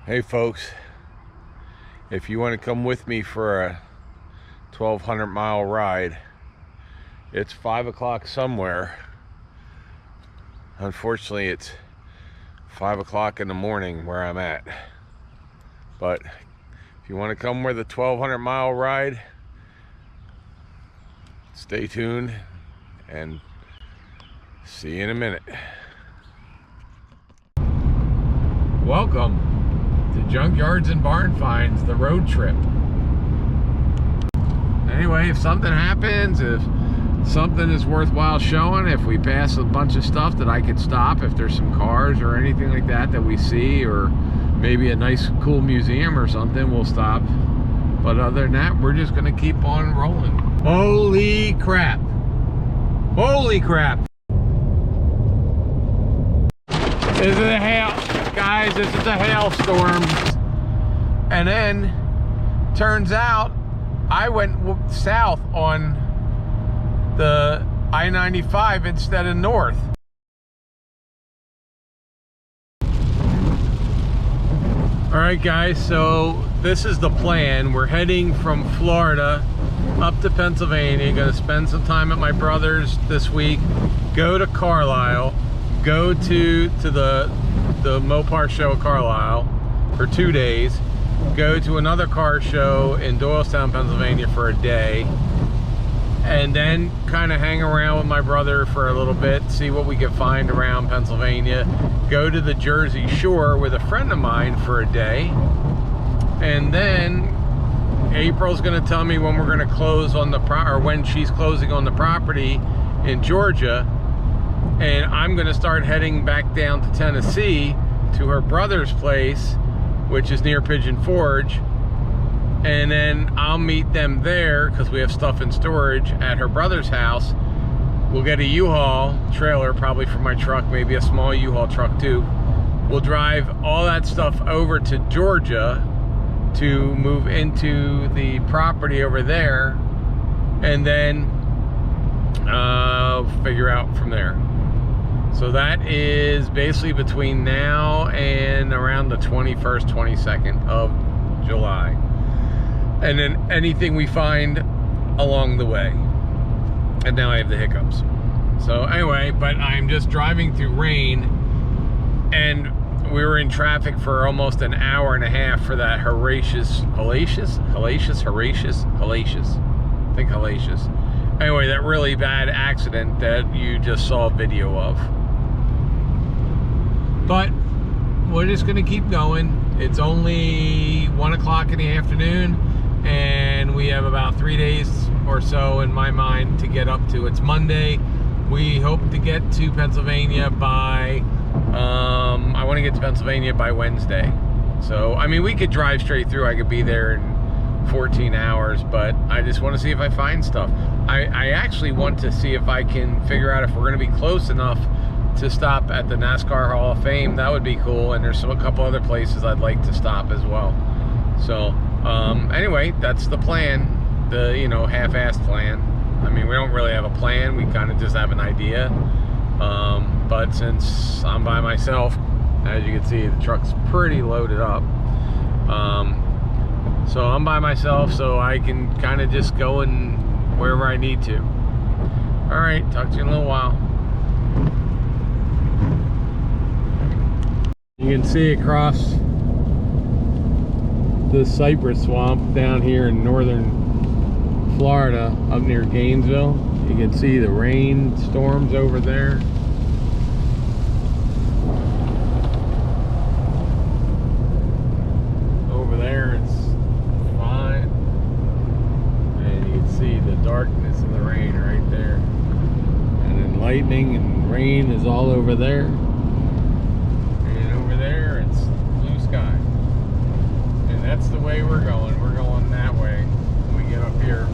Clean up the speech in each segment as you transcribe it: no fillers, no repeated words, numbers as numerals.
Hey folks, if you want to come with me for a 1,200 mile ride, it's 5 o'clock somewhere. Unfortunately, it's 5 o'clock in the morning where I'm at. But if you want to come with a 1,200 mile ride, stay tuned and see you in a minute. Welcome to Junkyards and Barn Finds, the road trip. Anyway, if something happens, if something is worthwhile showing, if we pass a bunch of stuff that I could stop, if there's some cars or anything like that that we see, or maybe a nice cool museum or something, we'll stop. But other than that, we're just gonna keep on rolling. Holy crap. Holy crap. This is a hail, guys, this is a hailstorm. And then, turns out, I went south on the I-95 instead of north. Alright guys, so this is the plan. We're heading from Florida up to Pennsylvania. Gonna spend some time at my brother's this week, go to Carlisle, go to the Mopar show at Carlisle for 2 days, go to another car show in Doylestown, Pennsylvania for a day, and then kind of hang around with my brother for a little bit, see what we can find around Pennsylvania, go to the Jersey Shore with a friend of mine for a day, and then April's going to tell me when we're going to close on the or when she's closing on the property in Georgia, and I'm going to start heading back down to Tennessee to her brother's place, which is near Pigeon Forge, and then I'll meet them there because we have stuff in storage at her brother's house. We'll get a U-Haul trailer, probably for my truck, maybe a small U-Haul truck too. We'll drive all that stuff over to Georgia to move into the property over there, and then figure out from there. So that is basically between now and around the 21st, 22nd of July. And then anything we find along the way. And now I have the hiccups. So anyway, but I'm just driving through rain, and we were in traffic for almost an hour and a half for that hellacious. I think hellacious. Anyway, that really bad accident that you just saw a video of. But we're just gonna keep going. It's only 1 o'clock in the afternoon, and we have about 3 days or so in my mind to get up to. It's Monday. We hope to get to Pennsylvania by, I want to get to Pennsylvania by Wednesday. So, I mean, we could drive straight through. I could be there in 14 hours, but I just want to see if I find stuff. I actually want to see if I can figure out if we're going to be close enough to stop at the NASCAR Hall of Fame. That would be cool, and there's a couple other places I'd like to stop as well. So anyway, that's the plan, the half-assed plan. I mean, we don't really have a plan, we kind of just have an idea, but since I'm by myself, as you can see, the truck's pretty loaded up, so I'm by myself, so I can kind of just go in wherever I need to. All right, talk to you in a little while. You can see across the cypress swamp down here in northern Florida, up near Gainesville. You can see the rain storms over there. Over there it's fine. And you can see the darkness and the rain right there. And then lightning and rain is all over there. There it's blue sky, and that's the way we're going. We're going that way when we get up here,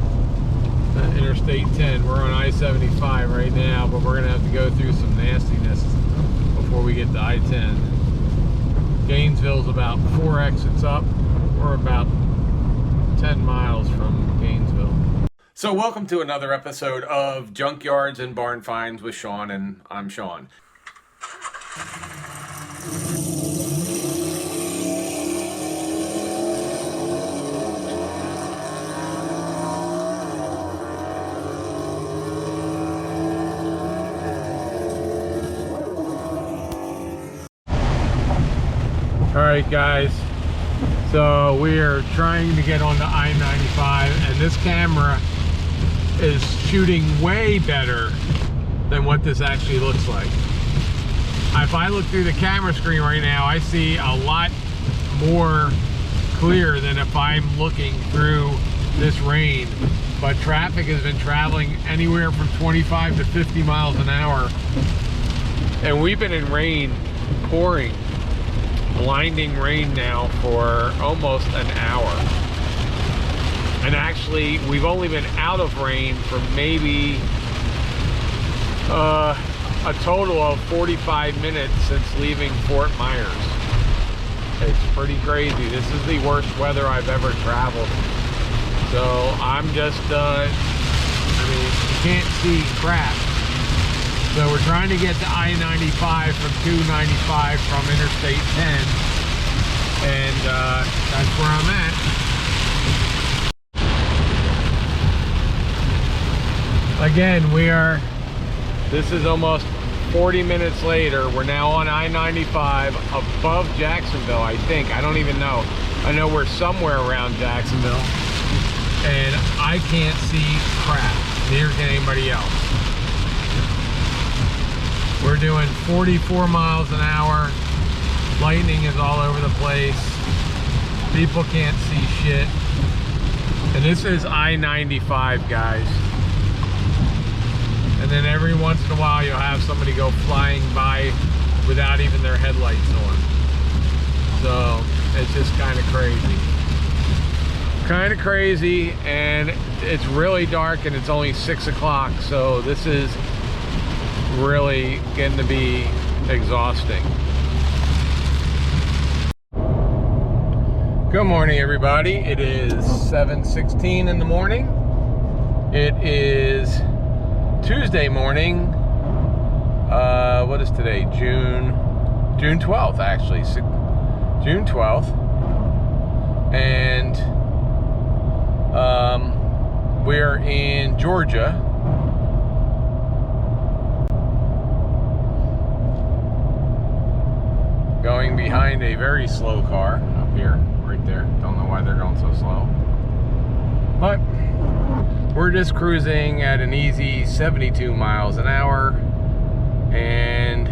Interstate 10. We're on I-75 right now, but we're gonna have to go through some nastiness before we get to I-10. Gainesville's about 4 exits up. We're about 10 miles from Gainesville. So welcome to another episode of Junkyards and Barn Finds with Sean, and I'm Sean. All right, guys. So we are trying to get onto I-95, and this camera is shooting way better than what this actually looks like. If I look through the camera screen right now, I see a lot more clear than if I'm looking through this rain. But traffic has been traveling anywhere from 25 to 50 miles an hour. And we've been in rain, pouring, blinding rain now for almost an hour. And actually, we've only been out of rain for maybe a total of 45 minutes since leaving Fort Myers. It's pretty crazy. This is the worst weather I've ever traveled. So I'm just, I mean, you can't see crap. So we're trying to get to I-95 from 295 from Interstate 10. And that's where I'm at. Again, this is almost 40 minutes later. We're now on I-95 above Jacksonville, I think. I don't even know. I know we're somewhere around Jacksonville. And I can't see crap. Neither can anybody else. We're doing 44 miles an hour. Lightning is all over the place. People can't see shit. And this is I-95, guys. And then every once in a while you'll have somebody go flying by without even their headlights on. So it's just kind of crazy. Kind of crazy, and it's really dark and it's only 6 o'clock, so this is really getting to be exhausting. Good morning, everybody. It is 7:16 in the morning. It is Tuesday morning. What is today? June 12th, actually. June 12th. And we're in Georgia. Going behind a very slow car up here, right there. Don't know why they're going so slow. But we're just cruising at an easy 72 miles an hour. And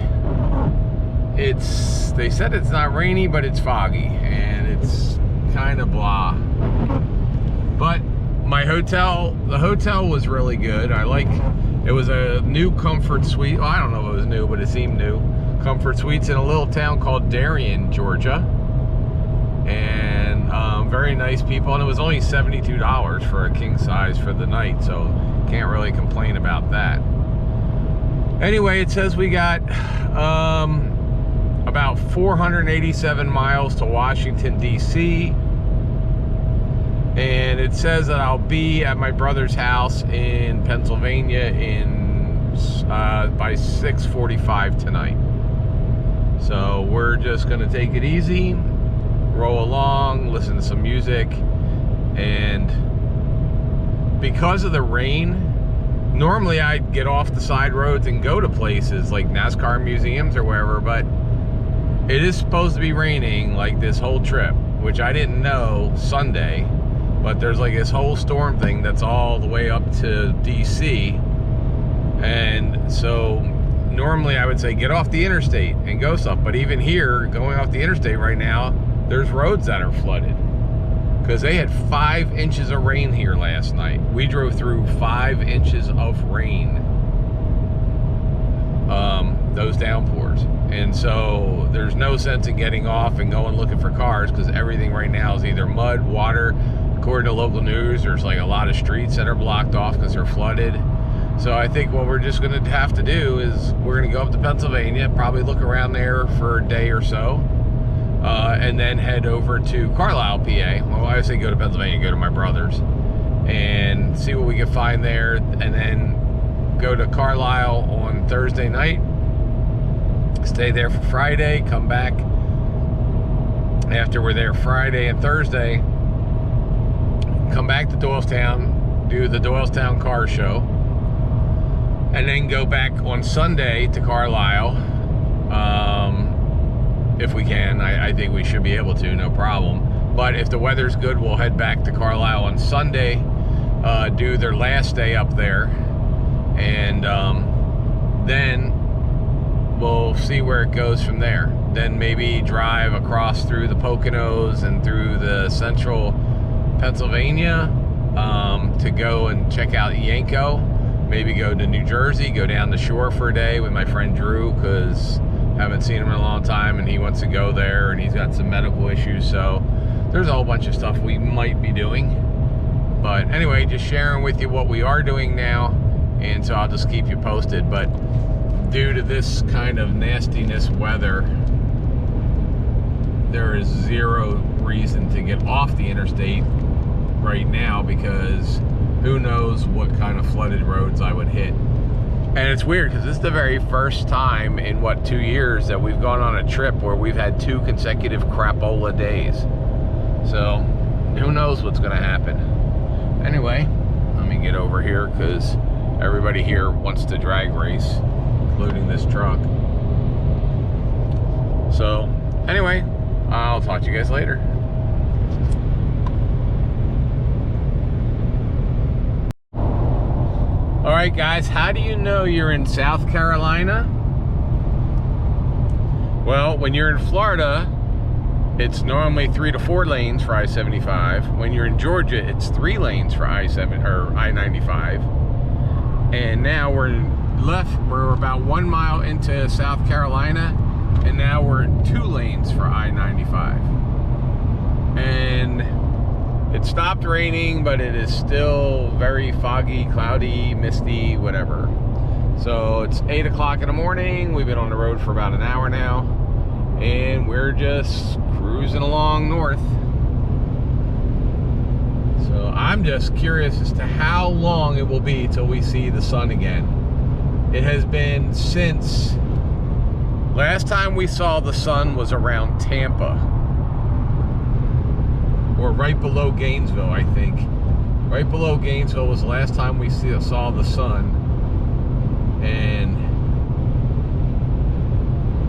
they said it's not rainy, but it's foggy. And it's kind of blah. But the hotel was really good. It was a new Comfort Suite. Well, I don't know if it was new, but it seemed new. Comfort Suites in a little town called Darien, Georgia. And very nice people. And it was only $72 for a king size for the night. So can't really complain about that. Anyway, it says we got about 487 miles to Washington, D.C. And it says that I'll be at my brother's house in Pennsylvania by 6:45 tonight. So we're just going to take it easy, roll along, listen to some music. And because of the rain, normally I'd get off the side roads and go to places like NASCAR museums or wherever, but it is supposed to be raining like this whole trip, which I didn't know Sunday. But there's like this whole storm thing that's all the way up to DC. And so normally I would say get off the interstate and go stuff. But even here, going off the interstate right now, there's roads that are flooded. Because they had 5 inches of rain here last night. We drove through 5 inches of rain. Those downpours. And so there's no sense in getting off and going looking for cars, because everything right now is either mud, water. According to local news, there's like a lot of streets that are blocked off because they're flooded. So I think what we're just going to have to do is we're going to go up to Pennsylvania, probably look around there for a day or so, and then head over to Carlisle, PA. Well, I say go to Pennsylvania, go to my brother's, and see what we can find there, and then go to Carlisle on Thursday night, stay there for Friday, come back after we're there Friday and Thursday, come back to Doylestown, do the Doylestown car show, and then go back on Sunday to Carlisle, if we can. I think we should be able to, no problem. But if the weather's good, we'll head back to Carlisle on Sunday, do their last day up there, and then we'll see where it goes from there. Then maybe drive across through the Poconos and through the central Pennsylvania to go and check out Yanko. Maybe go to New Jersey, go down the shore for a day with my friend Drew, because haven't seen him in a long time and he wants to go there, and he's got some medical issues. So there's a whole bunch of stuff we might be doing. But anyway, just sharing with you what we are doing now, and so I'll just keep you posted. But due to this kind of nastiness weather, there is zero reason to get off the interstate right now, because who knows what kind of flooded roads I would hit. And it's weird because this is the very first time in, what, 2 years that we've gone on a trip where we've had 2 consecutive crapola days. So who knows what's going to happen. Anyway, let me get over here because everybody here wants to drag race, including this truck. So anyway, I'll talk to you guys later. All right, guys, how do you know you're in South Carolina? Well, when you're in Florida, it's normally 3 to 4 lanes for I-75. When you're in Georgia, it's 3 lanes for I-95. And now we're about 1 mile into South Carolina, and now we're in 2 lanes for I-95. And it stopped raining, but it is still very foggy, cloudy, misty, whatever. So it's 8 o'clock in the morning. We've been on the road for about an hour now, and we're just cruising along north. So I'm just curious as to how long it will be till we see the sun again. It has been since last time we saw the sun was around Tampa, or right below Gainesville, I think. Right below Gainesville was the last time we saw the sun, and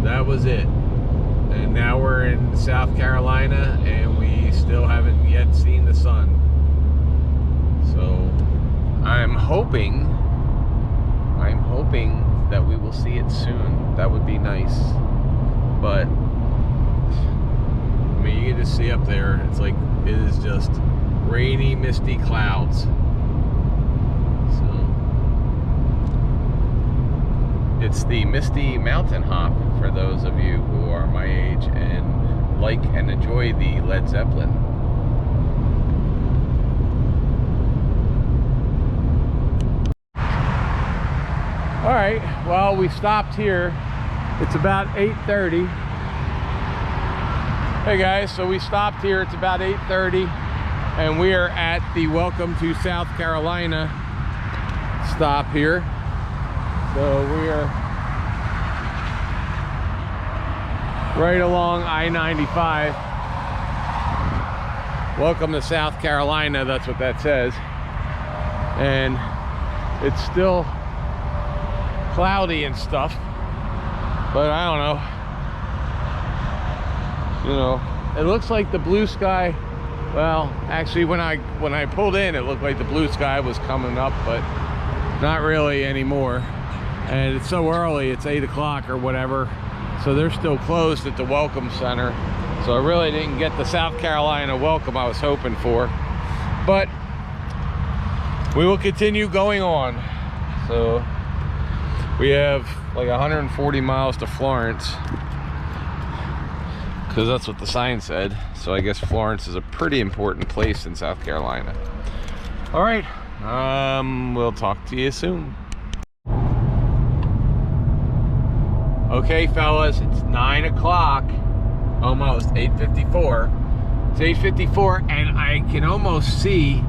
that was it. And now we're in South Carolina, and we still haven't yet seen the sun. So I'm hoping that we will see it soon. That would be nice. But I mean, you can just see up there, it's like, it is just rainy, misty clouds. So it's the Misty Mountain Hop for those of you who are my age and like and enjoy the Led Zeppelin. All right, well, we stopped here. It's about 8:30. Hey guys, so we stopped here. It's about 8:30, and we are at the Welcome to South Carolina stop here. So we are right along I-95. Welcome to South Carolina, that's what that says. And it's still cloudy and stuff, but I don't know. You know, it looks like the blue sky, well, actually when I pulled in, it looked like the blue sky was coming up, but not really anymore. And it's so early, it's 8 o'clock or whatever, so they're still closed at the Welcome Center. So I really didn't get the South Carolina welcome I was hoping for, but we will continue going on. So we have like 140 miles to Florence, because that's what the sign said. So I guess Florence is a pretty important place in South Carolina. All right, we'll talk to you soon. Okay, fellas, it's 9 o'clock, almost 8:54. It's 8:54, and I can almost see,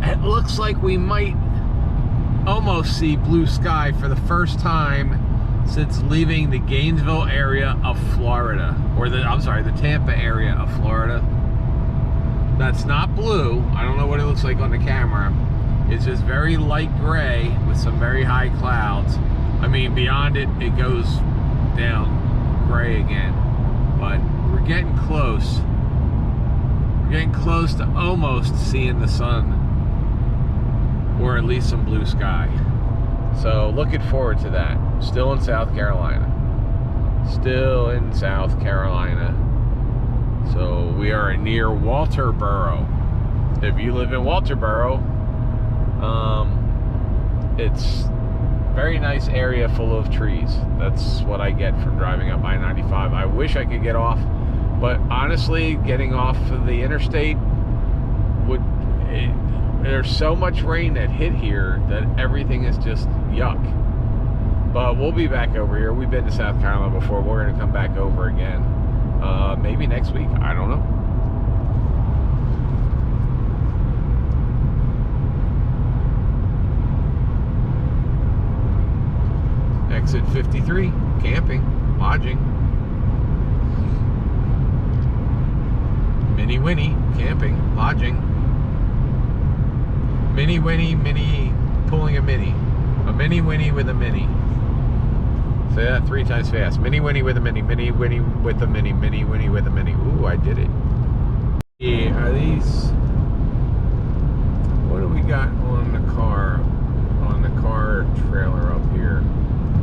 it looks like we might almost see blue sky for the first time since leaving the Gainesville area of Florida, or the Tampa area of Florida. That's not blue. I don't know what it looks like on the camera. It's just very light gray with some very high clouds. I mean, beyond it, it goes down gray again. but we're getting close. We're getting close to almost seeing the sun, or at least some blue sky. So looking forward to that. Still in South Carolina. Still in South Carolina. So we are near Walterboro. If you live in Walterboro, it's a very nice area full of trees. That's what I get from driving up I-95. I wish I could get off, but honestly, getting off of the interstate there's so much rain that hit here that everything is just yuck. But we'll be back over here. We've been to South Carolina before. We're going to come back over again. Maybe next week. I don't know. Exit 53, camping, lodging. Mini Winnie, camping, lodging. Mini Winnie, mini, pulling a mini. A Mini Winnie with a mini. Say that 3 times fast. Mini Winnie with a mini, Mini Winnie with a mini, Mini Winnie with a mini. Ooh, I did it. Yeah, are these... What do we got on the car trailer up here?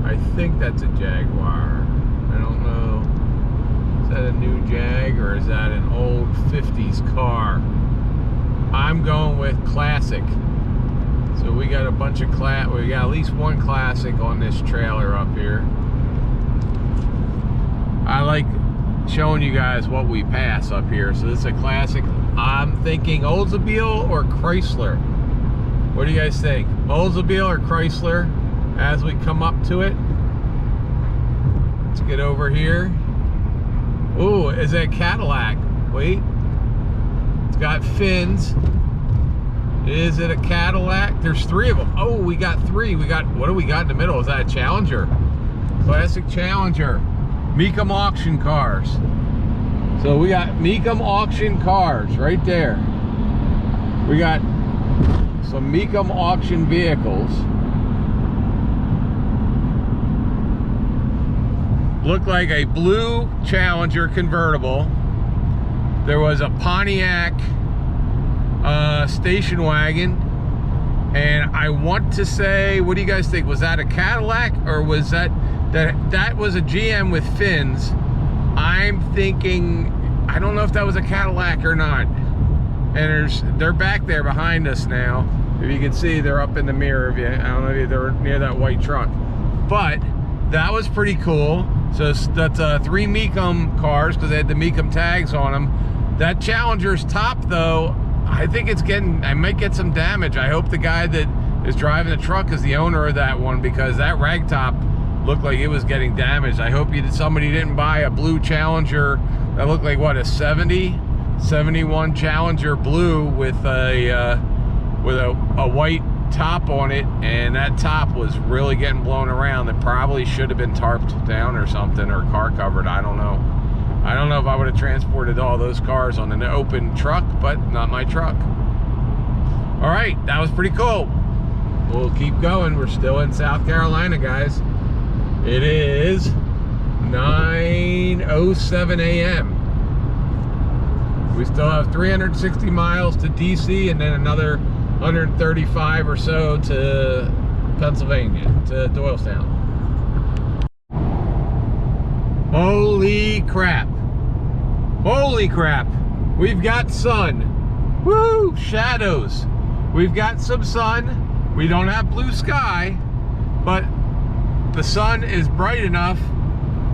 I think that's a Jaguar. I don't know. Is that a new Jag or is that an old 50s car? I'm going with classic. So we got a bunch of we got at least one classic on this trailer up here. I like showing you guys what we pass up here. So this is a classic. I'm thinking Oldsmobile or Chrysler. What do you guys think? Oldsmobile or Chrysler as we come up to it? Let's get over here. Ooh, is it a Cadillac? Wait. It's got fins. Is it a Cadillac? There's 3 of them. Oh, we got 3. We got, what do we got in the middle? Is that a Challenger? Classic Challenger. Mecum auction cars. So we got Mecum auction cars right there. We got some Mecum auction vehicles. Looked like a blue Challenger convertible. There was a Pontiac station wagon, and I want to say, what do you guys think? Was that a Cadillac, or was that was a GM with fins? I'm thinking, I don't know if that was a Cadillac or not. And they're back there behind us now. If you can see, they're up in the mirror. If you, I don't know if they're near that white truck, but that was pretty cool. So that's 3 Mecum cars because they had the Mecum tags on them. That Challenger's top, though, I think it's getting, I might get some damage. I hope the guy that is driving the truck is the owner of that one, because that rag top looked like it was getting damaged. I hope somebody didn't buy a blue Challenger that looked like, what, a 71 Challenger blue with a white top on it, and that top was really getting blown around. It probably should have been tarped down or something, or car covered. I don't know. I don't know if I would have transported all those cars on an open truck, but not my truck. All right, that was pretty cool. We'll keep going. We're still in South Carolina, guys. It is 9:07 a.m. We still have 360 miles to DC, and then another 135 or so to Pennsylvania, to Doylestown. Holy crap. Holy crap. We've got sun. Woo! Shadows. We've got some sun. We don't have blue sky, but the sun is bright enough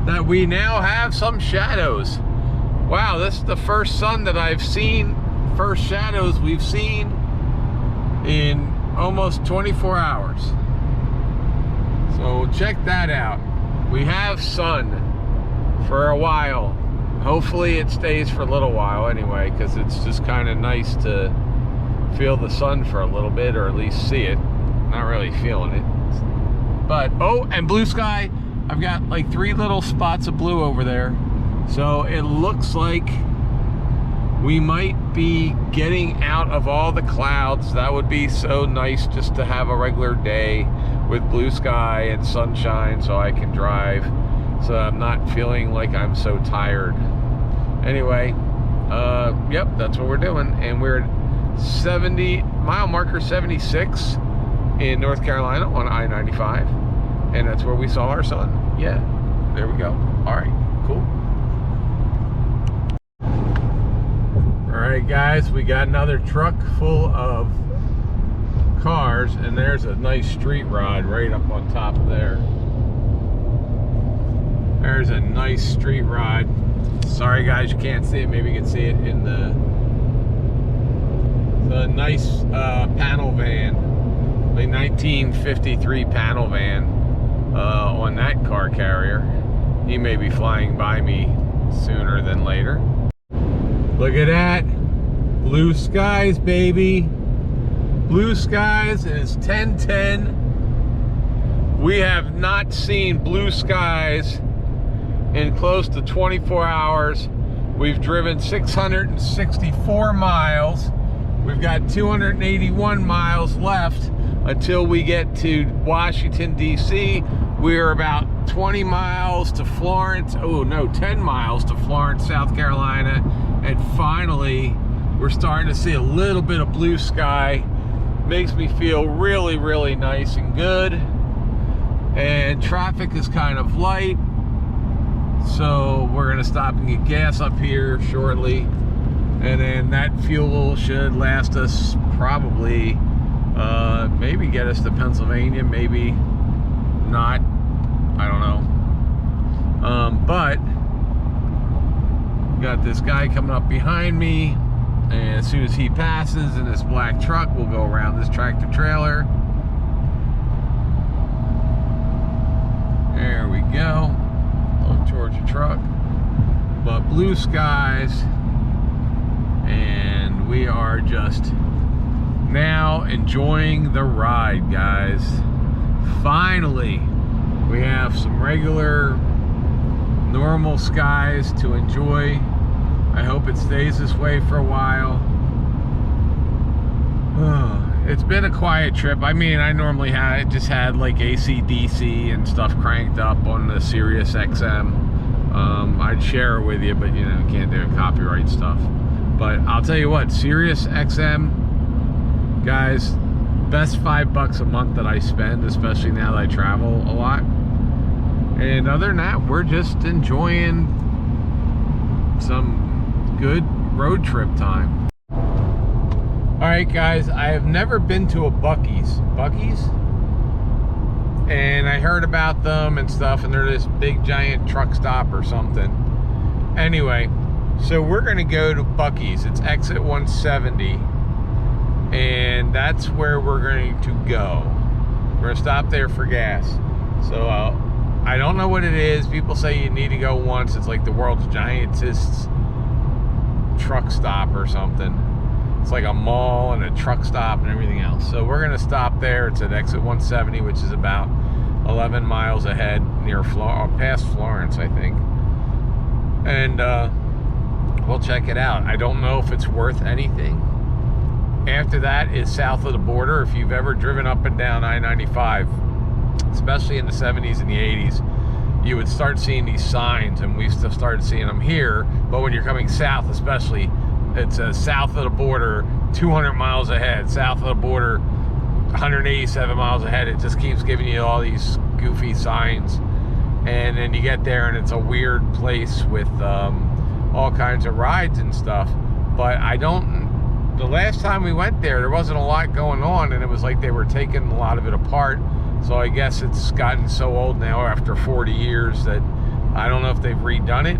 that we now have some shadows. Wow, this is the first sun that I've seen, first shadows we've seen in almost 24 hours. So check that out. We have sun for a while. Hopefully it stays for a little while anyway, because it's just kind of nice to feel the sun for a little bit, or at least see it. Not really feeling it. But, oh, and blue sky. I've got like 3 little spots of blue over there. So it looks like we might be getting out of all the clouds. That would be so nice, just to have a regular day with blue sky and sunshine, so I can drive so I'm not feeling like I'm so tired. Anyway, yep, that's what we're doing, and we're at 70 mile marker 76 in North Carolina on I-95, and that's where we saw our son. Yeah, there we go. All right, cool. All right, guys, we got another truck full of cars, and there's a nice street rod right up on top there. There's a nice street rod. Sorry guys, you can't see it. Maybe you can see it in the nice panel van, like 1953 panel van on that car carrier. He may be flying by me sooner than later. Look at that. Blue skies, baby. Blue skies, and it's 10:10. We have not seen blue skies in close to 24 hours. We've driven 664 miles. We've got 281 miles left until we get to Washington, D.C. We're about 20 miles to Florence. Oh no, 10 miles to Florence, South Carolina. And finally, we're starting to see a little bit of blue sky. Makes me feel really, really nice and good. And traffic is kind of light. So we're gonna stop and get gas up here shortly. And then that fuel should last us probably, maybe get us to Pennsylvania, maybe not, I don't know. But got this guy coming up behind me, and as soon as he passes in this black truck, we'll go around this tractor trailer. There we go. Little Georgia truck. But blue skies, and we are just now enjoying the ride, guys. Finally, we have some regular, normal skies to enjoy. I hope it stays this way for a while. It's been a quiet trip. I mean, I normally just had like AC/DC and stuff cranked up on the Sirius XM. I'd share it with you, but you know, can't do copyright stuff. But I'll tell you what, Sirius XM, guys, best $5 a month that I spend, especially now that I travel a lot. And other than that, we're just enjoying some good road trip time. All right, guys, I have never been to a Buc-ee's. And I heard about them and stuff, and they're this big giant truck stop or something. Anyway, so we're gonna go to Buc-ee's. It's exit 170, and that's where we're going to go. We're gonna stop there for gas. So I don't know what it is. People say you need to go once. It's like the world's giantest truck stop or something. It's like a mall and a truck stop and everything else. So we're gonna stop there. It's at exit 170, which is about 11 miles ahead, near past Florence, I think. And we'll check it out. I don't know if it's worth anything. After that is south of the border. If you've ever driven up and down I-95, especially in the 70s and the 80s, you would start seeing these signs, and we still started seeing them here. But when you're coming south, especially, it says south of the border, 200 miles ahead, south of the border, 187 miles ahead. It just keeps giving you all these goofy signs. And then you get there and it's a weird place with all kinds of rides and stuff. But the last time we went there wasn't a lot going on, and it was like they were taking a lot of it apart. So I guess it's gotten so old now after 40 years that I don't know if they've redone it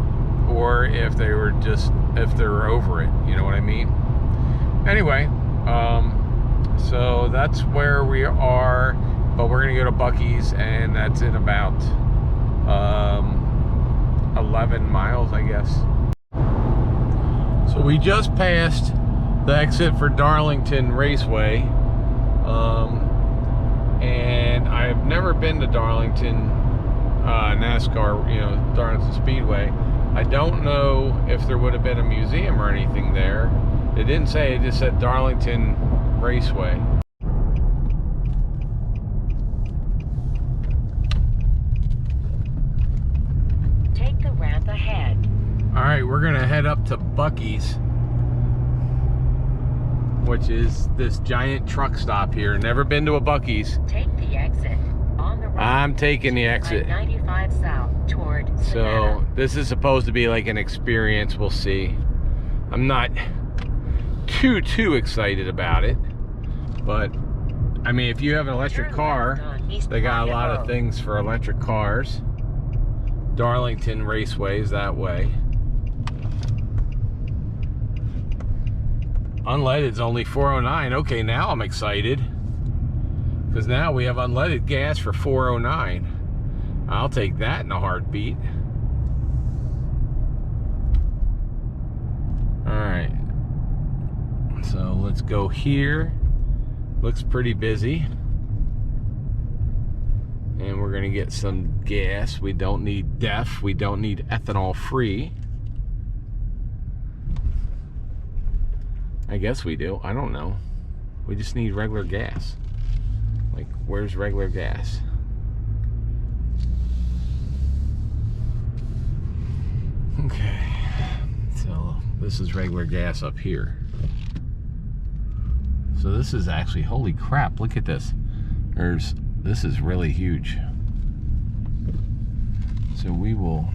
or if they're over it, you know what I mean? Anyway, so that's where we are, but we're gonna go to Buc-ee's, and that's in about 11 miles, I guess. So we just passed the exit for Darlington Raceway, and I've never been to Darlington NASCAR, you know, Darlington Speedway. I don't know if there would have been a museum or anything there. It didn't say, it just said Darlington Raceway. we're gonna head up to Buc-ee's, which is this giant truck stop here. Never been to a Buc-ee's. Take the exit on the right. I'm taking the exit. 95 south toward So Savannah. this is supposed to be like an experience. We'll see. I'm not too excited about it, but I mean, if you have an electric car, they got a lot of things for electric cars. Darlington Raceway's that way. Unleaded's only $4.09. Okay, now I'm excited, because now we have unleaded gas for $4.09. I'll take that in a heartbeat. Alright, so let's go here. Looks pretty busy. And we're gonna get some gas. We don't need DEF, we don't need ethanol free. I guess we do, I don't know. We just need regular gas. Like, where's regular gas? Okay, so this is regular gas up here. So this is actually, holy crap, look at this. This is really huge. So we will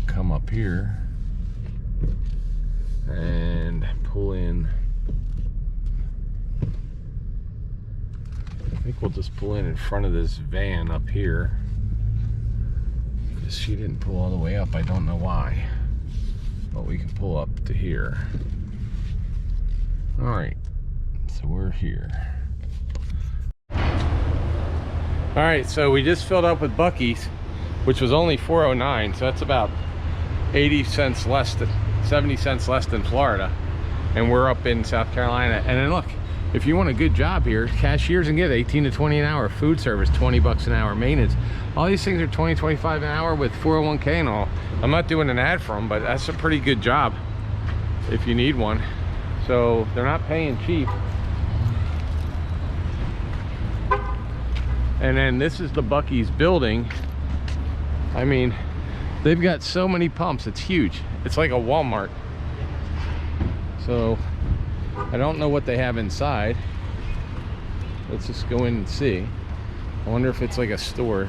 come up here and pull in. I think we'll just pull in front of this van up here, because she didn't pull all the way up. I don't know why, but we can pull up to here. All right, so we're here. All right, so we just filled up with Buc-ee's, which was only $4.09, so that's about 80 cents less than 70 cents less than Florida, and we're up in South Carolina. And then look, if you want a good job here, cashiers can get 18 to 20 an hour, food service 20 bucks an hour, maintenance, all these things are 20, 25 an hour with 401k and all. I'm not doing an ad for them, but that's a pretty good job if you need one. So they're not paying cheap. And then this is the Buc-ee's building. I mean, they've got so many pumps, it's huge. It's like a Walmart. So I don't know what they have inside. Let's just go in and see. I wonder if it's like a store.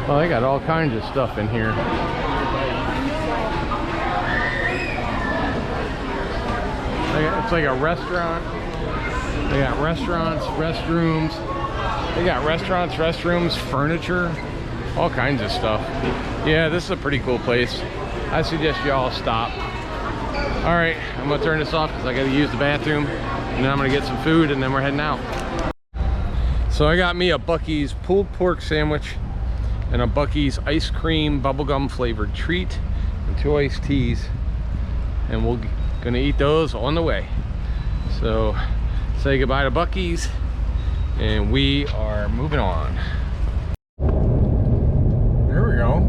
Oh, they got all kinds of stuff in here. It's like a restaurant. They got restaurants, restrooms. They got restaurants, restrooms, furniture, all kinds of stuff. Yeah, this is a pretty cool place. I suggest y'all stop. All right, I'm gonna turn this off because I gotta use the bathroom, and then I'm gonna get some food, and then we're heading out. So I got me a Buc-ee's pulled pork sandwich and a Buc-ee's ice cream bubblegum flavored treat and 2 iced teas, and we're gonna eat those on the way. So say goodbye to Buc-ee's, and we are moving on. There we go.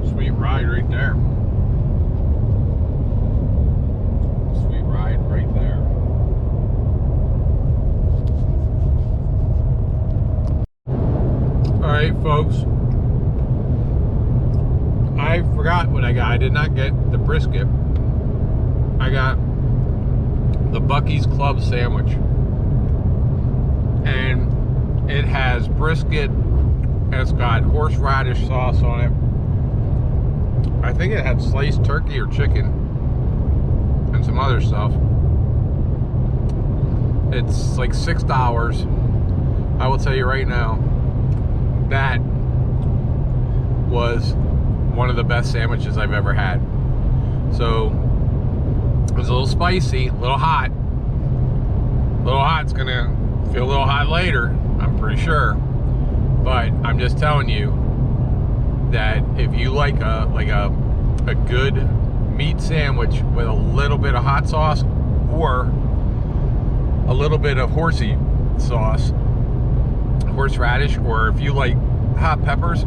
Sweet ride right there. Sweet ride right there. All right, folks. I forgot what I got. I did not get the brisket. I got the Buc-ee's Club sandwich. And it has brisket. It's got horseradish sauce on it. I think it had sliced turkey or chicken and some other stuff. It's like $6. I will tell you right now, that was one of the best sandwiches I've ever had. So it was a little spicy, a little hot. A little hot's gonna feel a little hot later, I'm pretty sure. But I'm just telling you that if you like a good meat sandwich with a little bit of hot sauce, or a little bit of horsey sauce, horseradish, or if you like hot peppers,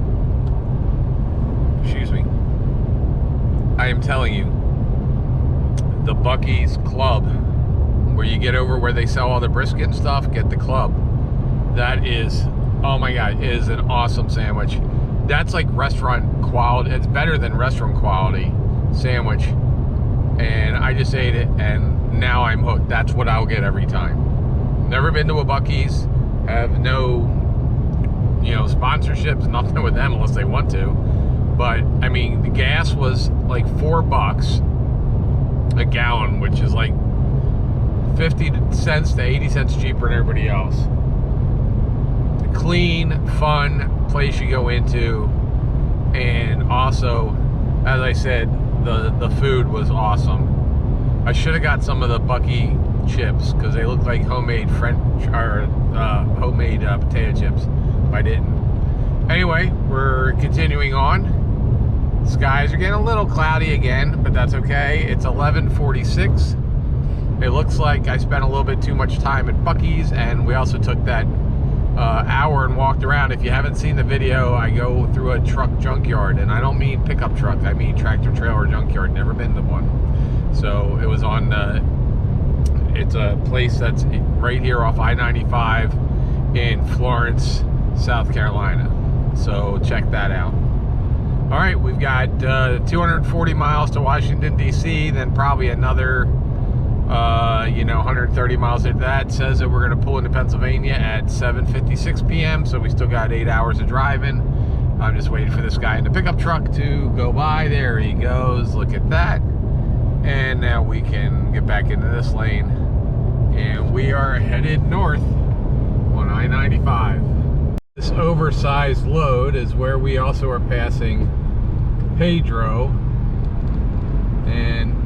excuse me, I am telling you, the Buc-ee's Club, where you get over where they sell all the brisket and stuff, get the Club. That is, oh my God, it is an awesome sandwich. That's like restaurant quality. It's better than restaurant quality sandwich. And I just ate it, and now I'm hooked. That's what I'll get every time. Never been to a Buc-ee's. Have no, you know, sponsorships, nothing with them unless they want to. But I mean, the gas was like $4 a gallon, which is like 50 cents to 80 cents cheaper than everybody else. A clean, fun place you go into, and also, as I said, the food was awesome. I should have got some of the Buc-ee chips because they look like homemade homemade potato chips. I didn't. Anyway, we're continuing on. Skies are getting a little cloudy again, but that's okay. It's 11:46. It looks like I spent a little bit too much time at Buc-ee's, and we also took that hour and walked around. If you haven't seen the video, I go through a truck junkyard, and I don't mean pickup truck, I mean tractor trailer junkyard. Never been to one. So it was on, it's a place that's right here off I-95 in Florence, South Carolina. So check that out. All right, we've got 240 miles to Washington, D.C., then probably another 130 miles into that. It says that we're going to pull into Pennsylvania at 7:56 p.m. So we still got 8 hours of driving. I'm just waiting for this guy in the pickup truck to go by. There he goes. Look at that. And now we can get back into this lane. And we are headed north on I-95. This oversized load is where we also are passing Pedro. And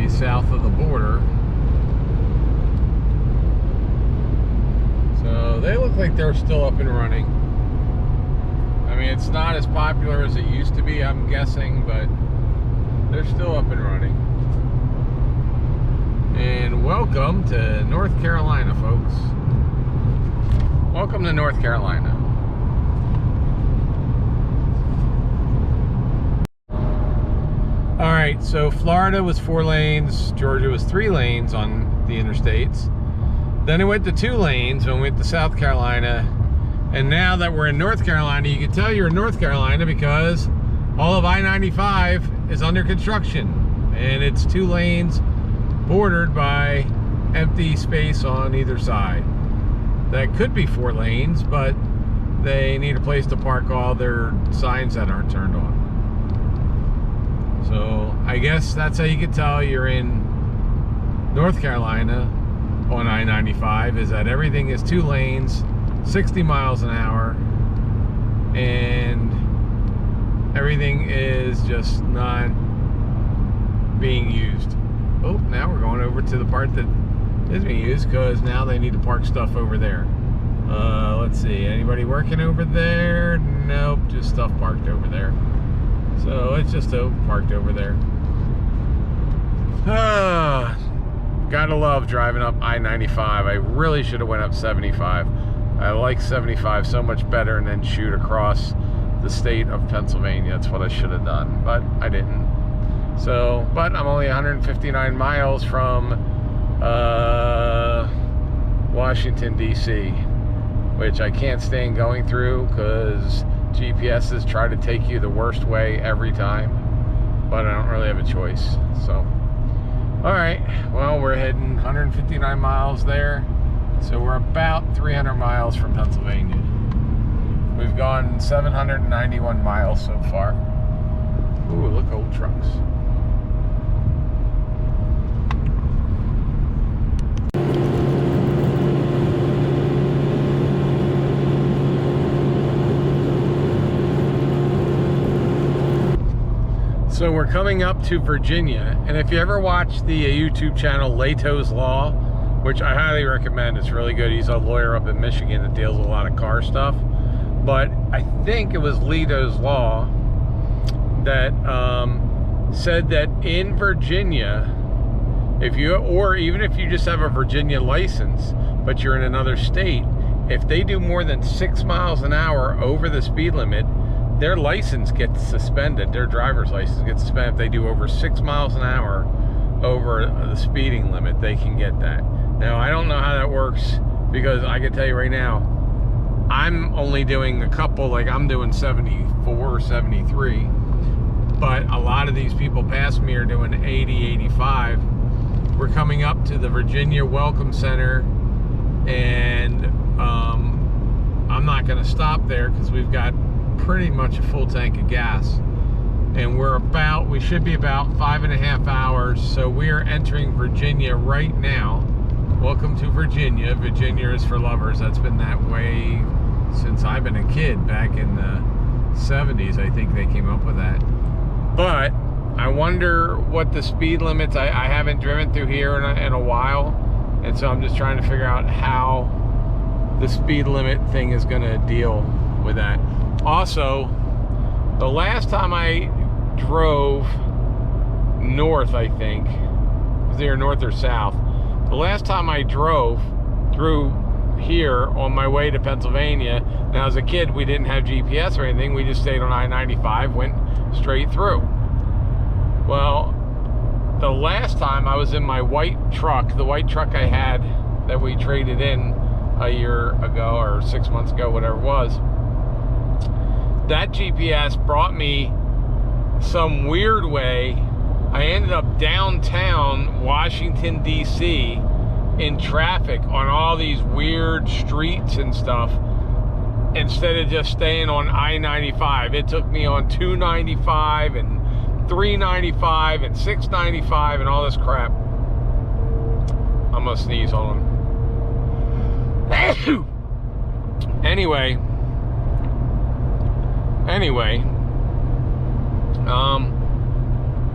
south of the border. So they look like they're still up and running. I mean, it's not as popular as it used to be, I'm guessing, but they're still up and running. And welcome to North Carolina, folks. Welcome to North Carolina. All right, so Florida was 4 lanes, Georgia was 3 lanes on the interstates. Then it went to 2 lanes when we went to South Carolina. And now that we're in North Carolina, you can tell you're in North Carolina because all of I-95 is under construction. And it's 2 lanes bordered by empty space on either side. That could be 4 lanes, but they need a place to park all their signs that aren't turned on. So I guess that's how you can tell you're in North Carolina on I-95, is that everything is 2 lanes, 60 miles an hour, and everything is just not being used. Oh, now we're going over to the part that is being used because now they need to park stuff over there. Let's see, anybody working over there? Nope, just stuff parked over there. So it's just parked over there. Gotta love driving up I-95. I really should have went up 75. I like 75 so much better, and then shoot across the state of Pennsylvania. That's what I should have done, but I didn't. So, but I'm only 159 miles from Washington, D.C., which I can't stand going through because GPSs try to take you the worst way every time, but I don't really have a choice. So, all right, well, we're heading 159 miles there, so we're about 300 miles from Pennsylvania. We've gone 791 miles so far. Ooh, look, old trucks. So we're coming up to Virginia, and if you ever watch the YouTube channel Leto's Law, which I highly recommend, it's really good. He's a lawyer up in Michigan that deals with a lot of car stuff. But I think it was Leto's Law that said that in Virginia, if you, or even if you just have a Virginia license, but you're in another state, if they do more than 6 miles an hour over the speed limit, their license gets suspended. Their driver's license gets suspended. If they do over 6 miles an hour over the speeding limit, they can get that. Now, I don't know how that works, because I can tell you right now, I'm only doing a couple, like I'm doing 74 or 73, but a lot of these people past me are doing 80, 85. We're coming up to the Virginia Welcome Center, and I'm not going to stop there because we've got pretty much a full tank of gas, and we should be about 5.5 hours, so we are entering Virginia right now. Welcome to Virginia. Virginia is for lovers. That's been that way since I've been a kid. Back in the 70s, I think they came up with that. But I wonder what the speed limits, I haven't driven through here in a while, and so I'm just trying to figure out how the speed limit thing is going to deal with that. Also, the last time I drove north, I think, was either north or south, the last time I drove through here on my way to Pennsylvania, now as a kid we didn't have GPS or anything, we just stayed on I-95, went straight through. Well, the last time I was in my white truck, the white truck I had that we traded in a year ago or 6 months ago, whatever it was, that GPS brought me some weird way. I ended up downtown Washington, D.C. in traffic on all these weird streets and stuff, instead of just staying on I-95. It took me on 295 and 395 and 695 and all this crap. I'm gonna sneeze, hold on. Anyway,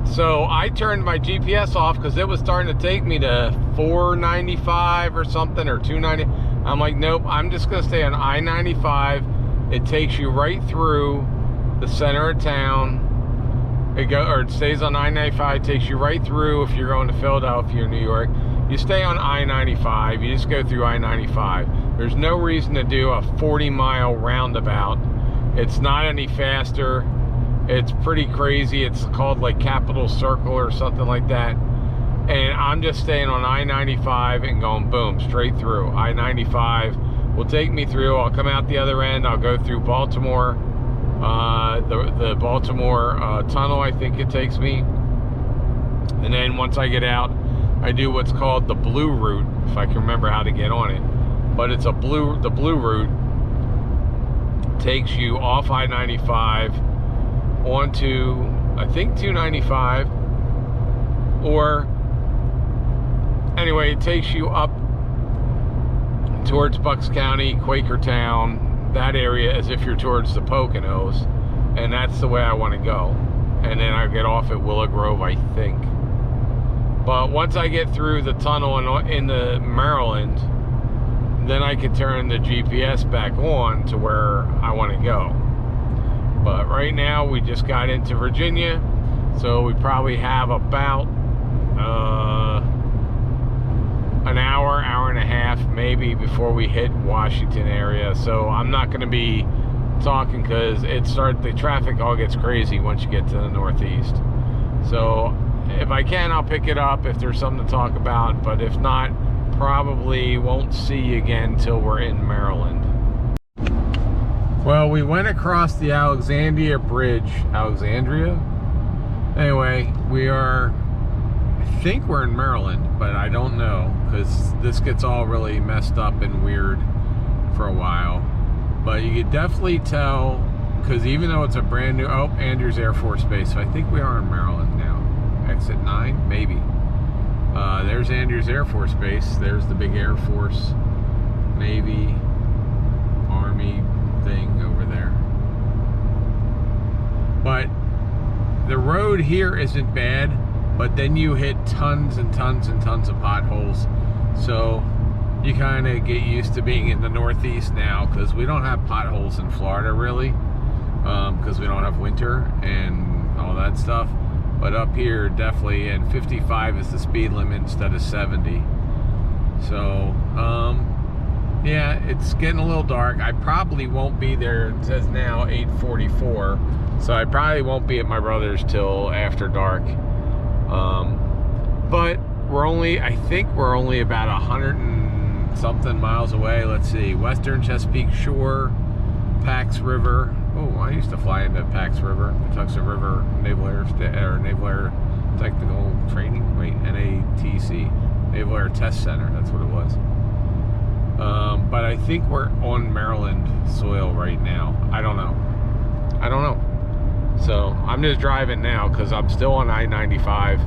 so I turned my GPS off because it was starting to take me to 495 or something, or 290. I'm like, nope, I'm just gonna stay on I-95. It takes you right through the center of town. It stays on I-95, takes you right through. If you're going to Philadelphia or New York, you stay on I-95, you just go through I-95. There's no reason to do a 40-mile roundabout. It's not any faster. It's pretty crazy. It's called like Capital Circle or something like that. And I'm just staying on I-95 and going boom, straight through. I-95 will take me through. I'll come out the other end. I'll go through Baltimore, the Baltimore tunnel, I think it takes me. And then once I get out, I do what's called the blue route, if I can remember how to get on it. But it's the blue route takes you off I-95 onto, I think, 295, or anyway, it takes you up towards Bucks County, Quakertown, that area, as if you're towards the Poconos, and that's the way I want to go. And then I get off at Willow Grove, I think. But once I get through the tunnel and into Maryland, then I can turn the GPS back on to where I want to go. But right now we just got into Virginia, so we probably have about an hour and a half maybe before we hit Washington area. So I'm not going to be talking because the traffic all gets crazy once you get to the Northeast. So if I can, I'll pick it up if there's something to talk about, but if not, probably won't see you again till we're in Maryland. Well, we went across the Alexandria Bridge. Alexandria? Anyway, I think we're in Maryland, but I don't know, because this gets all really messed up and weird for a while. But you could definitely tell, because even though it's a brand new, Andrews Air Force Base, so I think we are in Maryland now. Exit 9, maybe. There's Andrews Air Force Base. There's the big Air Force, Navy, Army thing over there. But the road here isn't bad, but then you hit tons and tons and tons of potholes. So you kind of get used to being in the Northeast now, because we don't have potholes in Florida really, because we don't have winter and all that stuff. but up here definitely, and 55 is the speed limit instead of 70. So yeah, it's getting a little dark. I probably won't be there. It says now 8:44, so I probably won't be at my brother's till after dark. But we're only, I think we're only about 100 and something miles away. Let's see, Western Chesapeake Shore, Pax River. Oh, I used to fly into Pax River, Patuxent River Naval Air Technical Training. Wait, NATC, Naval Air Test Center. That's what it was. But I think we're on Maryland soil right now. I don't know. So I'm just driving now because I'm still on I-95.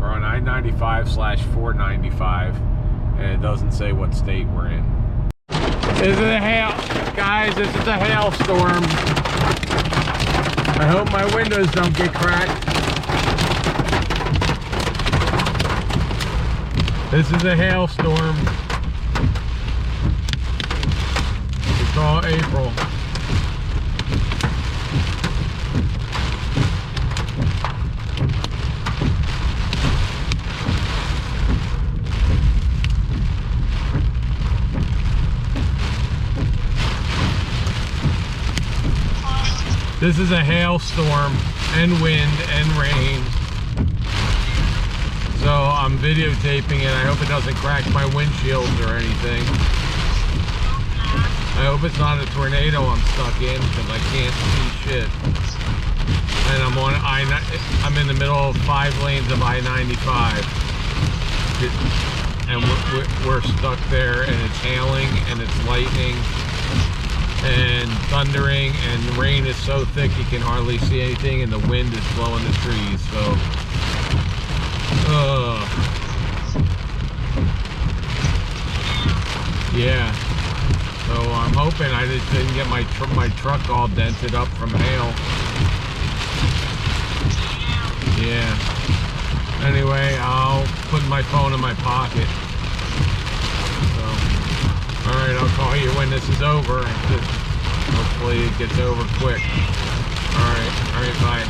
We're on I-95/495, and it doesn't say what state we're in. This is a hail, guys. This is a hailstorm. I hope my windows don't get cracked. This is a hailstorm. It's all April. This is a hailstorm and wind and rain. So I'm videotaping it. I hope it doesn't crack my windshields or anything. I hope it's not a tornado I'm stuck in because I can't see shit. And I'm in the middle of 5 lanes of I-95. And we're stuck there, and it's hailing and it's lightning and thundering, and the rain is so thick you can hardly see anything, and the wind is blowing the trees. So yeah, so I'm hoping I just didn't get my truck all dented up from hail. Yeah, anyway, I'll put my phone in my pocket. Alright, I'll call you when this is over. Hopefully it gets over quick. Alright, bye.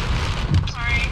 Sorry,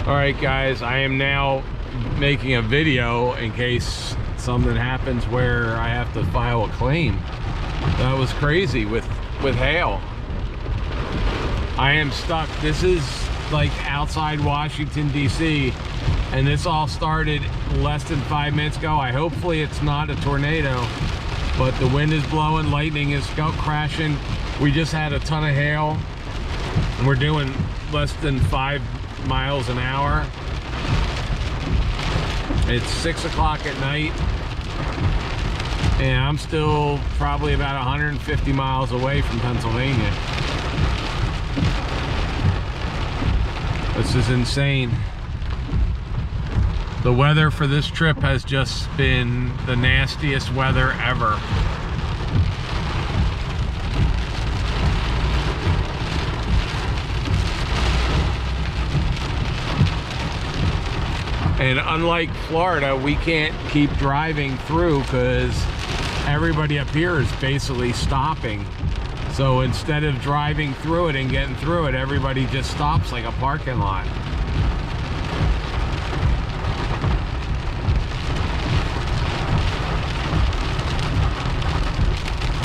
Alright guys, I am now making a video in case something happens where I have to file a claim. That was crazy with hail. I am stuck. This is like outside Washington DC, and this all started less than 5 minutes ago. Hopefully it's not a tornado, but the wind is blowing, lightning is crashing. We just had a ton of hail, and we're doing less than 5 miles an hour. It's 6 o'clock at night, and I'm still probably about 150 miles away from Pennsylvania. This is insane. The weather for this trip has just been the nastiest weather ever. And unlike Florida, we can't keep driving through because everybody up here is basically stopping. So instead of driving through it and getting through it, everybody just stops like a parking lot.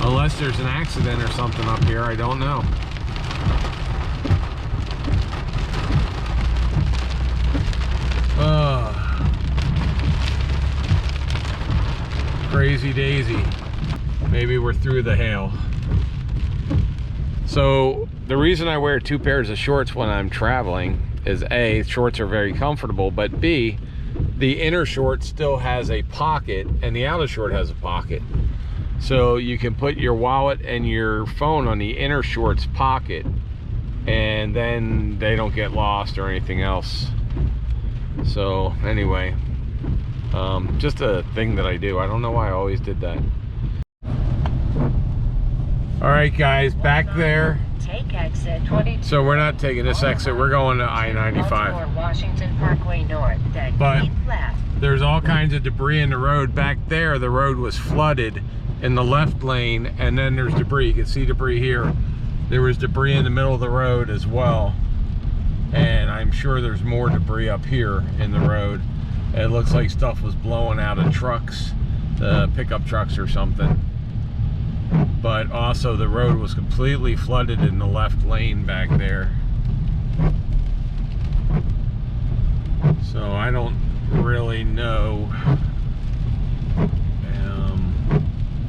Unless there's an accident or something up here, I don't know. Crazy daisy. Maybe we're through the hail. So the reason I wear 2 pairs of shorts when I'm traveling is A, shorts are very comfortable, but B, the inner short still has a pocket and the outer short has a pocket. So you can put your wallet and your phone on the inner shorts pocket, and then they don't get lost or anything else. So anyway, just a thing that I do. I don't know why I always did that. All right, guys, back there. Take exit 22. So we're not taking this exit. We're going to I-95. Baltimore Washington Parkway North. Then But keep left. there's all kinds of debris in the road. Back there, the road was flooded in the left lane, and then there's debris. You can see debris here. There was debris in the middle of the road as well. And I'm sure there's more debris up here in the road. It looks like stuff was blowing out of trucks, the pickup trucks or something. But also the road was completely flooded in the left lane back there. So I don't really know.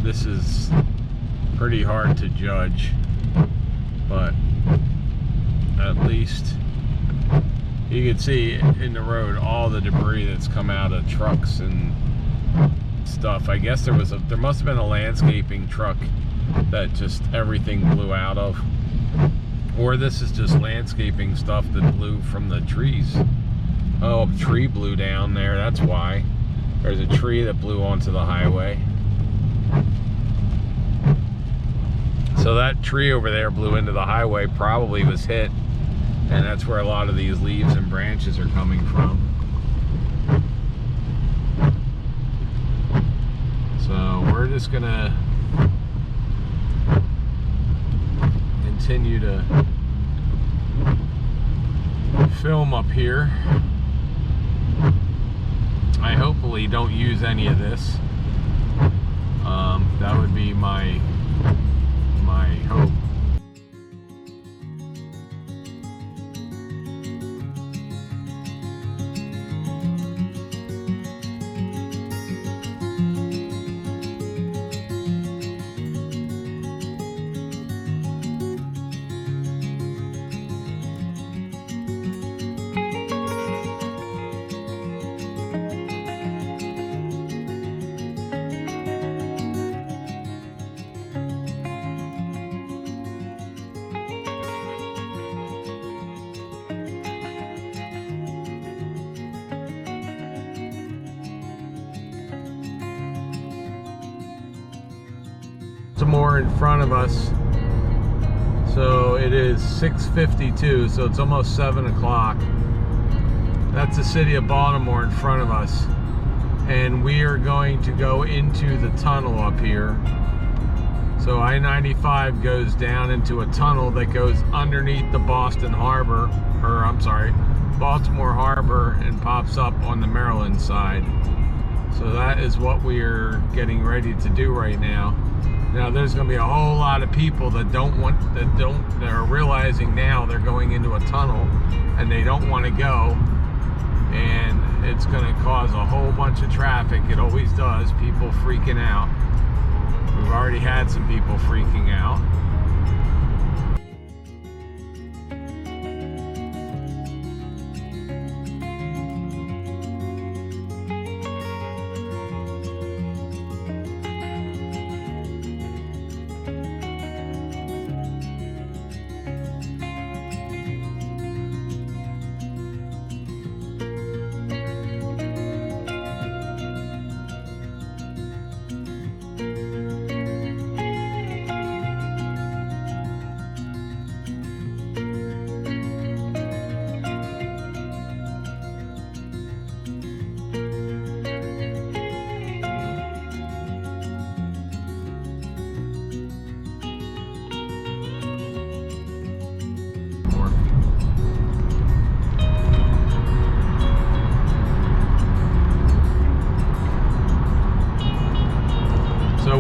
This is pretty hard to judge, but at least you can see in the road all the debris that's come out of trucks and stuff. I guess there must have been a landscaping truck that just everything blew out of, or this is just landscaping stuff that blew from the trees. Oh, a tree blew down there, that's why. There's a tree that blew onto the highway. So that tree over there blew into the highway, probably was hit, and that's where a lot of these leaves and branches are coming from. So we're just gonna continue to film up here. I hopefully don't use any of this. That would be my hope. More in front of us, so it is 6:52, so it's almost 7 o'clock. That's the city of Baltimore in front of us, and we are going to go into the tunnel up here. So I-95 goes down into a tunnel that goes underneath the Baltimore Harbor, and pops up on the Maryland side. So that is what we are getting ready to do right now. Now there's going to be a whole lot of people that are realizing now they're going into a tunnel and they don't want to go, and it's going to cause a whole bunch of traffic. It always does. People freaking out. We've already had some people freaking out.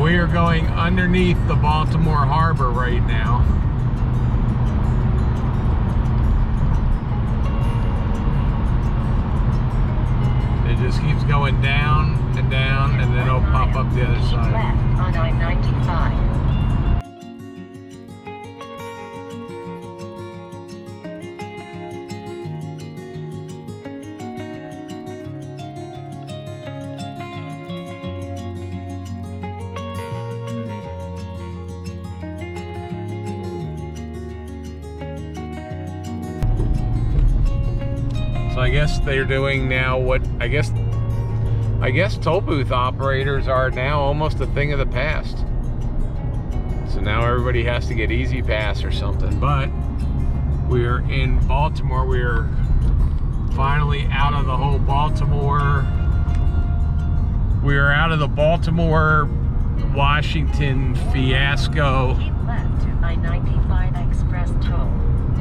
We are going underneath the Baltimore Harbor right now. It just keeps going down, and then it'll pop up the other side. Left on I-95. So I guess they're doing now what I guess toll booth operators are now almost a thing of the past. So now everybody has to get Easy Pass or something. But we're in Baltimore. We're finally out of the whole Baltimore. We are out of the Baltimore Washington fiasco. Keep left to I-95 Express Toll.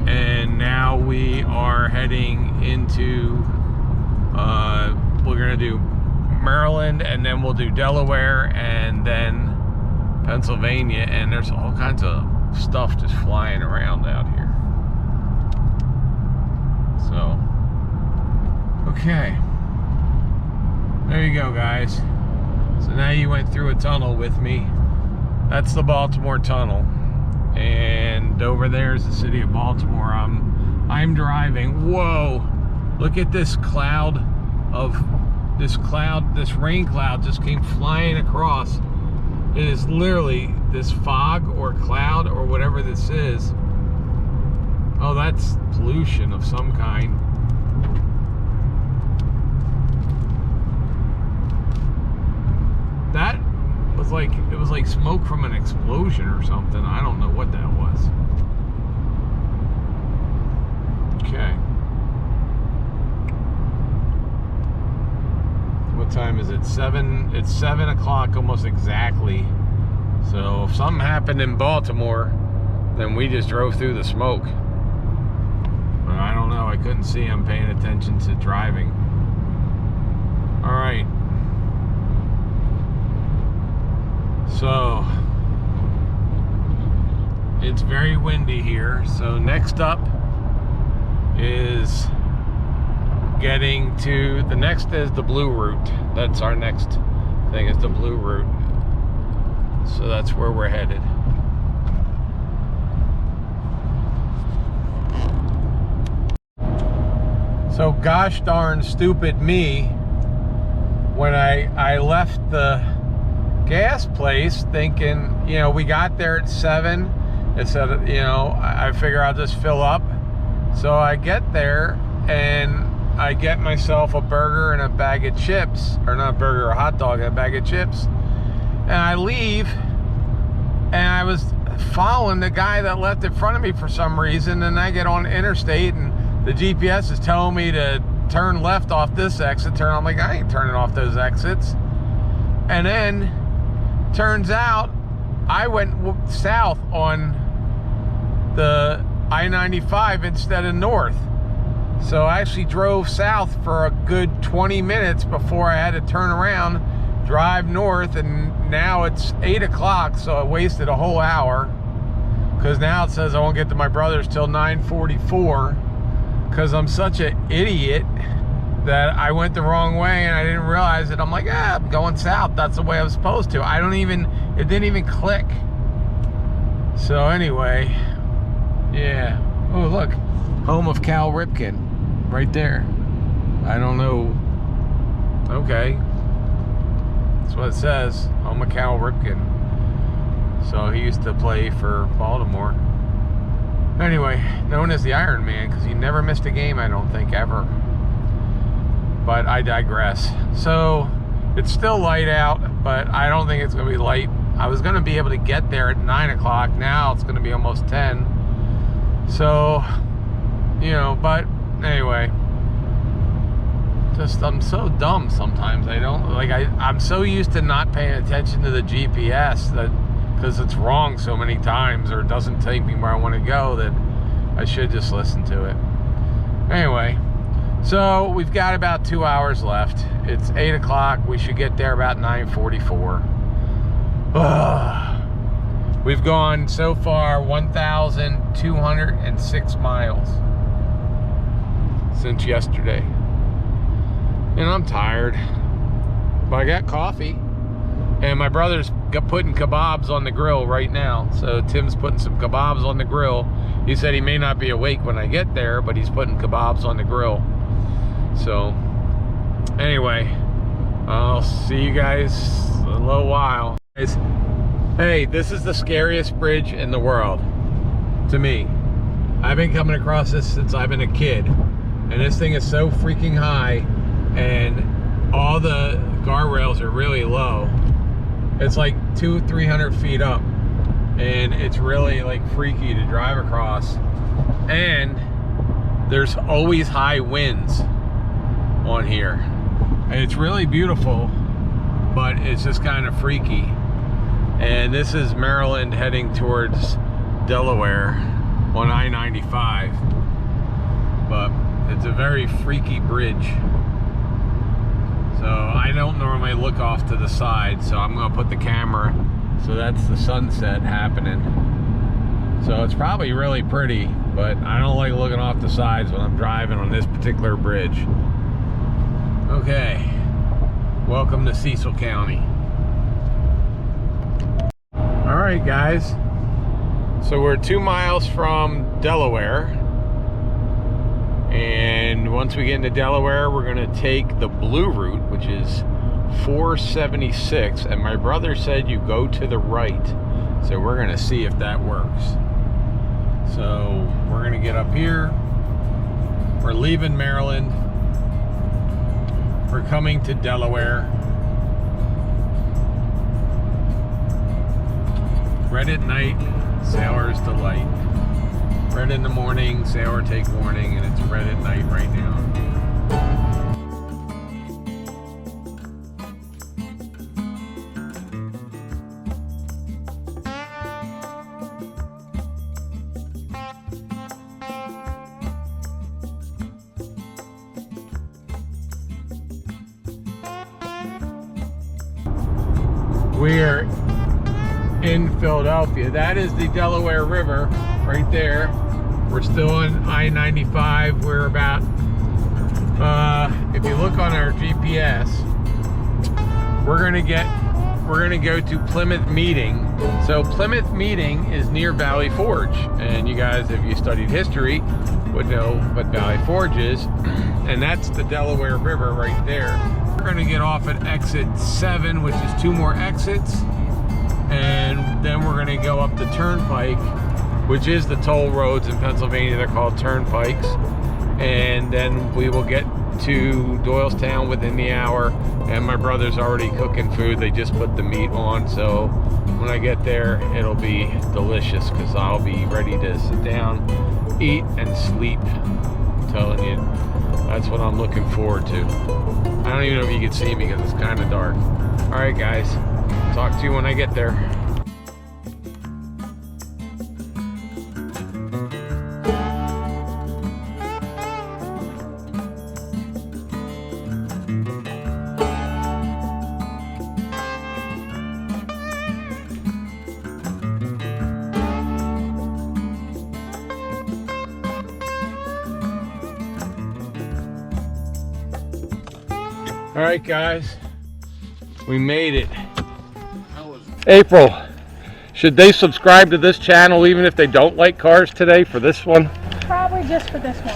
And now we are heading into, we're gonna do Maryland, and then we'll do Delaware, and then Pennsylvania, and there's all kinds of stuff just flying around out here. So, okay. There you go, guys. So now you went through a tunnel with me. That's the Baltimore Tunnel. And over there is the city of Baltimore. I'm driving. Whoa! Look at this cloud of this rain cloud just came flying across. It is literally this fog or cloud or whatever this is. Oh, that's pollution of some kind. That was like, it was like smoke from an explosion or something. I don't know what that was. Okay. What time is it? It's 7 o'clock almost exactly. So if something happened in Baltimore, then we just drove through the smoke. But I don't know, I couldn't see. I'm paying attention to driving. All right. So it's very windy here. So next up is getting to, the next is the Blue Route. That's our next thing, is the Blue Route. So that's where we're headed. So gosh darn stupid me, when I left the gas place thinking, you know, we got there at 7. It said, you know, I figure I'll just fill up. So I get there and I get myself a burger and a bag of chips, or not a burger, a hot dog and a bag of chips. And I leave, and I was following the guy that left in front of me for some reason, and I get on the interstate and the GPS is telling me to turn left off this exit. I'm like, I ain't turning off those exits. And then turns out I went south on the I-95 instead of north. So I actually drove south for a good 20 minutes before I had to turn around, drive north, and now it's 8 o'clock, so I wasted a whole hour. Because now it says I won't get to my brother's till 9:44, because I'm such an idiot that I went the wrong way and I didn't realize it. I'm like, I'm going south. That's the way I was supposed to. It didn't even click. So anyway, yeah. Oh, look, home of Cal Ripken, right there. I don't know. Okay. That's what it says, home of Cal Ripken. So he used to play for Baltimore. Anyway, known as the Iron Man, because he never missed a game, I don't think, ever. But I digress. So it's still light out, but I don't think it's going to be light. I was going to be able to get there at 9 o'clock. Now it's going to be almost 10. So, you know, but anyway, just I'm so dumb sometimes. I don't, like, I'm so used to not paying attention to the GPS, that because it's wrong so many times, or it doesn't take me where I want to go, that I should just listen to it. Anyway, so we've got about 2 hours left. It's 8 o'clock. We should get there about 9:44. We've gone so far 1,206 miles since yesterday. And I'm tired. But I got coffee. And my brother's putting kebabs on the grill right now. So Tim's putting some kebabs on the grill. He said he may not be awake when I get there, but he's putting kebabs on the grill. So anyway, I'll see you guys in a little while. Hey, this is the scariest bridge in the world to me. I've been coming across this since I've been a kid, And this thing is so freaking high, and all the guardrails are really low. It's like 200-300 feet up, and it's really like freaky to drive across. And there's always high winds on here, and it's really beautiful, but it's just kind of freaky. And this is Maryland heading towards Delaware on I-95, but it's a very freaky bridge. So I don't normally look off to the side, so I'm gonna put the camera, so that's the sunset happening. So it's probably really pretty, but I don't like looking off the sides when I'm driving on this particular bridge. Okay, welcome to Cecil County. All right, guys, so we're 2 miles from Delaware. And once we get into Delaware, we're gonna take the blue route, which is 476. And my brother said you go to the right. So we're gonna see if that works. So we're gonna get up here. We're leaving Maryland. We're coming to Delaware. Red at night, sailor's delight. Red in the morning, sailor take warning, and it's red at night right now. We are in Philadelphia. That is the Delaware River right there. We're still on I-95. We're about, if you look on our GPS, we're gonna go to Plymouth Meeting. So Plymouth Meeting is near Valley Forge, and you guys, if you studied history, would know what Valley Forge is, and that's the Delaware River right there. We're gonna get off at exit 7, which is 2 more exits, and then we're gonna go up the Turnpike, which is the toll roads in Pennsylvania. They're called turnpikes. And then we will get to Doylestown within the hour. And my brother's already cooking food. They just put the meat on. So when I get there, it'll be delicious, because I'll be ready to sit down, eat, and sleep. I'm telling you, that's what I'm looking forward to. I don't even know if you can see me because it's kind of dark. All right, guys. Talk to you when I get there. All right, guys, we made it. April, should they subscribe to this channel even if they don't like cars today for this one? Probably just for this one.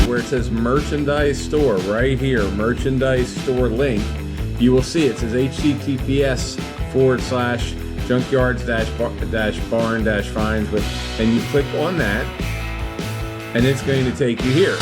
Where it says merchandise store right here, merchandise store link, you will see it says https:/junkyards-barn-finds, and you click on that and it's going to take you here.